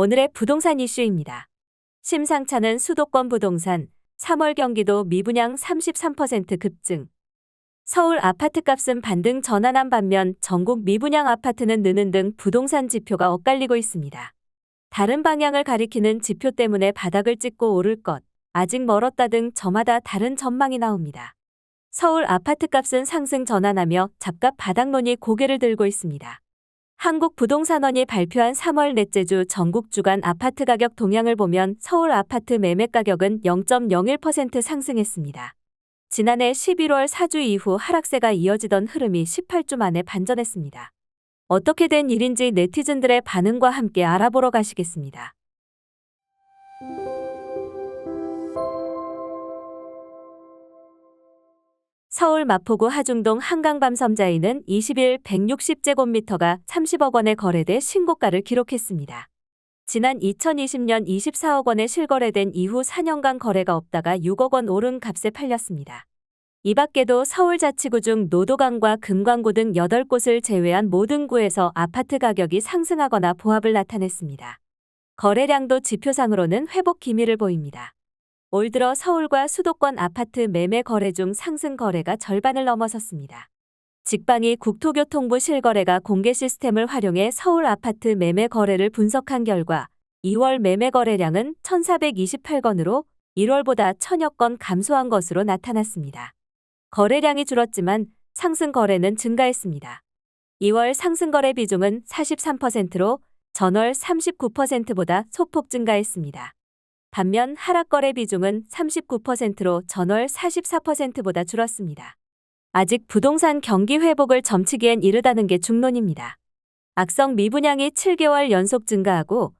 오늘의 부동산 이슈입니다. 심상찮은 수도권 부동산, 3월 경기도 미분양 33% 급증. 서울 아파트값은 반등 전환한 반면 전국 미분양 아파트는 느는 등 부동산 지표가 엇갈리고 있습니다. 다른 방향을 가리키는 지표 때문에 바닥을 찍고 오를 것, 아직 멀었다 등 저마다 다른 전망이 나옵니다. 서울 아파트값은 상승 전환하며 잡값 바닥론이 고개를 들고 있습니다. 한국부동산원이 발표한 3월 넷째 주 전국 주간 아파트 가격 동향을 보면 서울 아파트 매매 가격은 0.01% 상승했습니다. 지난해 11월 사주 이후 하락세가 이어지던 흐름이 18주 만에 반전했습니다. 어떻게 된 일인지 네티즌들의 반응과 함께 알아보러 가시겠습니다. 서울 마포구 하중동 한강밤섬자이는 20일 160제곱미터가 30억 원에 거래돼 신고가를 기록했습니다. 지난 2020년 24억 원에 실거래된 이후 4년간 거래가 없다가 6억 원 오른 값에 팔렸습니다. 이 밖에도 서울자치구 중 노도강과 금광구 등 8곳을 제외한 모든 구에서 아파트 가격이 상승하거나 보합을 나타냈습니다. 거래량도 지표상으로는 회복 기미를 보입니다. 올 들어 서울과 수도권 아파트 매매 거래 중 상승 거래가 절반을 넘어섰습니다. 직방위 국토교통부 실거래가 공개 시스템을 활용해 서울 아파트 매매 거래를 분석한 결과 2월 매매 거래량은 1,428건으로 1월보다 1,000여 건 감소한 것으로 나타났습니다. 거래량이 줄었지만 상승 거래는 증가했습니다. 2월 상승 거래 비중은 43%로 전월 39%보다 소폭 증가했습니다. 반면 하락거래 비중은 39%로 전월 44%보다 줄었습니다. 아직 부동산 경기 회복을 점치기엔 이르다는 게 중론입니다. 악성 미분양이 7개월 연속 증가하고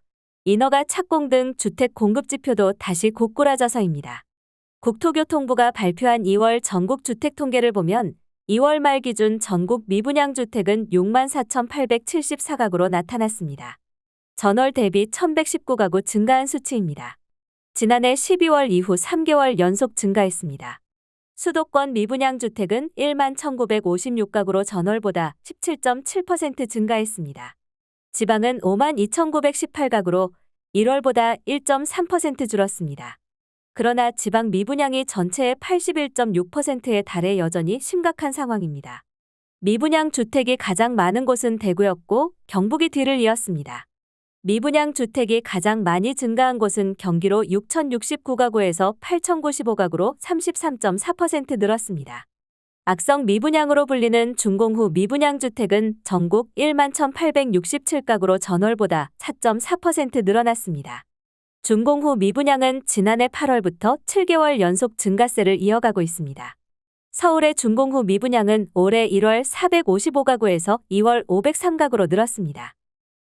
인허가 착공 등 주택 공급 지표도 다시 고꾸라져서입니다. 국토교통부가 발표한 2월 전국 주택 통계를 보면 2월 말 기준 전국 미분양 주택은 64,874가구로 나타났습니다. 전월 대비 1,119가구 증가한 수치입니다. 지난해 12월 이후 3개월 연속 증가했습니다. 수도권 미분양 주택은 11,956가구로 전월보다 17.7% 증가했습니다. 지방은 52,918가구로 1월보다 1.3% 줄었습니다. 그러나 지방 미분양이 전체의 81.6%에 달해 여전히 심각한 상황입니다. 미분양 주택이 가장 많은 곳은 대구였고 경북이 뒤를 이었습니다. 미분양 주택이 가장 많이 증가한 곳은 경기로 6,069가구에서 8,095가구로 33.4% 늘었습니다. 악성 미분양으로 불리는 준공후 미분양 주택은 전국 11,867가구로 전월보다 4.4% 늘어났습니다. 준공후 미분양은 지난해 8월부터 7개월 연속 증가세를 이어가고 있습니다. 서울의 준공후 미분양은 올해 1월 455가구에서 2월 503가구로 늘었습니다.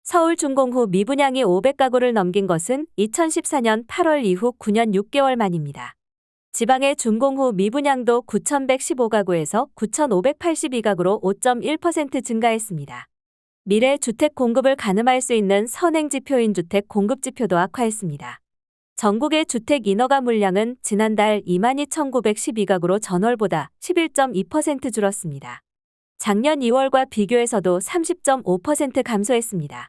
서울 준공후 미분양이 500가구를 넘긴 것은 2014년 8월 이후 9년 6개월 만입니다. 지방의 준공후 미분양도 9,115가구에서 9,582가구로 5.1% 증가했습니다. 미래 주택 공급을 가늠할 수 있는 선행지표인 주택 공급지표도 악화했습니다. 전국의 주택 인허가 물량은 지난달 22,912가구로 전월보다 11.2% 줄었습니다. 작년 2월과 비교해서도 30.5% 감소했습니다.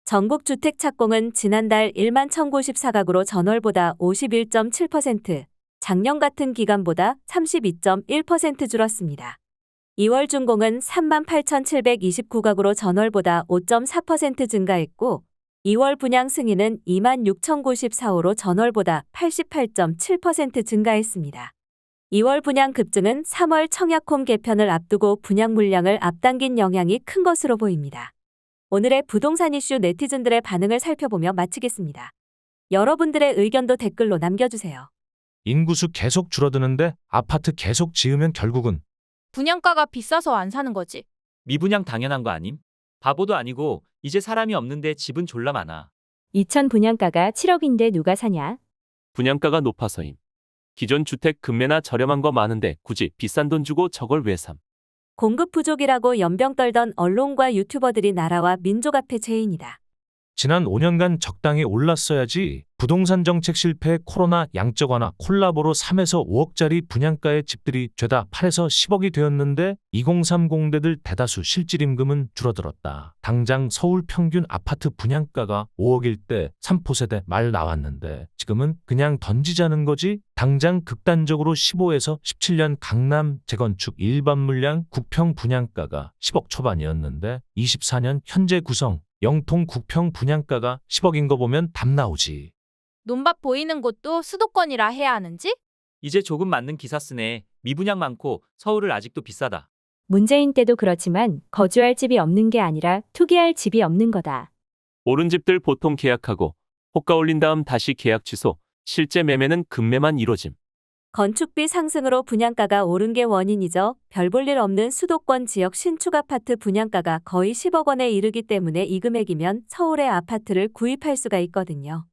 전국 주택 착공은 지난달 11,094가구로 전월보다 51.7%, 작년 같은 기간보다 32.1% 줄었습니다. 2월 준공은 38,729가구로 전월보다 5.4% 증가했고 2월 분양 승인은 26,094호로 전월보다 88.7% 증가했습니다. 2월 분양 급증은 3월 청약홈 개편을 앞두고 분양 물량을 앞당긴 영향이 큰 것으로 보입니다. 오늘의 부동산 이슈 네티즌들의 반응을 살펴보며 마치겠습니다. 여러분들의 의견도 댓글로 남겨주세요. 인구수 계속 줄어드는데 아파트 계속 지으면 결국은 분양가가 비싸서 안 사는 거지. 미분양 당연한 거 아님? 바보도 아니고 이제 사람이 없는데 집은 졸라 많아. 2000 분양가가 7억인데 누가 사냐? 분양가가 높아서임. 기존 주택 금매나 저렴한 거 많은데 굳이 비싼 돈 주고 저걸 왜 삼? 공급 부족이라고 연병 떨던 언론과 유튜버들이 나라와 민족 앞에 죄인이다. 지난 5년간 적당히 올랐어야지. 부동산 정책 실패, 코로나, 양적 완화, 콜라보로 3에서 5억짜리 분양가의 집들이 죄다 8에서 10억이 되었는데 2030대들 대다수 실질임금은 줄어들었다. 당장 서울 평균 아파트 분양가가 5억일 때 3포세대 말 나왔는데 지금은 그냥 던지자는 거지. 당장 극단적으로 15에서 17년 강남 재건축 일반 물량 9평 분양가가 10억 초반이었는데 24년 현재 구성 영통 9평 분양가가 10억인 거 보면 답 나오지. 논밭 보이는 곳도 수도권이라 해야 하는지? 이제 조금 맞는 기사 쓰네. 미분양 많고 서울을 아직도 비싸다. 문재인 때도 그렇지만 거주할 집이 없는 게 아니라 투기할 집이 없는 거다. 오른 집들 보통 계약하고 호가 올린 다음 다시 계약 취소, 실제 매매는 급매만 이뤄짐. 건축비 상승으로 분양가가 오른 게 원인이죠. 별 볼 일 없는 수도권 지역 신축 아파트 분양가가 거의 10억 원에 이르기 때문에 이 금액이면 서울의 아파트를 구입할 수가 있거든요.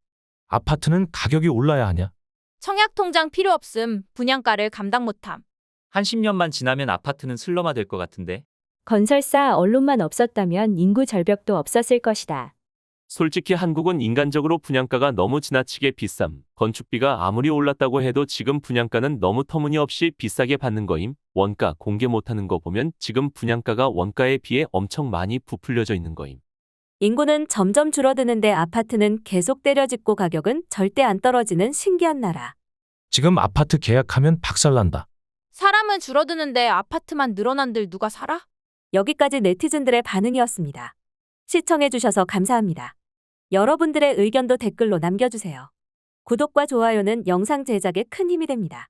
아파트는 가격이 올라야 하냐? 청약통장 필요 없음. 분양가를 감당 못함. 한 10년만 지나면 아파트는 슬럼화 될 것 같은데. 건설사 언론만 없었다면 인구 절벽도 없었을 것이다. 솔직히 한국은 인간적으로 분양가가 너무 지나치게 비쌈. 건축비가 아무리 올랐다고 해도 지금 분양가는 너무 터무니없이 비싸게 받는 거임. 원가 공개 못하는 거 보면 지금 분양가가 원가에 비해 엄청 많이 부풀려져 있는 거임. 인구는 점점 줄어드는데 아파트는 계속 때려짓고 가격은 절대 안 떨어지는 신기한 나라. 지금 아파트 계약하면 박살난다. 사람은 줄어드는데 아파트만 늘어난들 누가 살아? 여기까지 네티즌들의 반응이었습니다. 시청해주셔서 감사합니다. 여러분들의 의견도 댓글로 남겨주세요. 구독과 좋아요는 영상 제작에 큰 힘이 됩니다.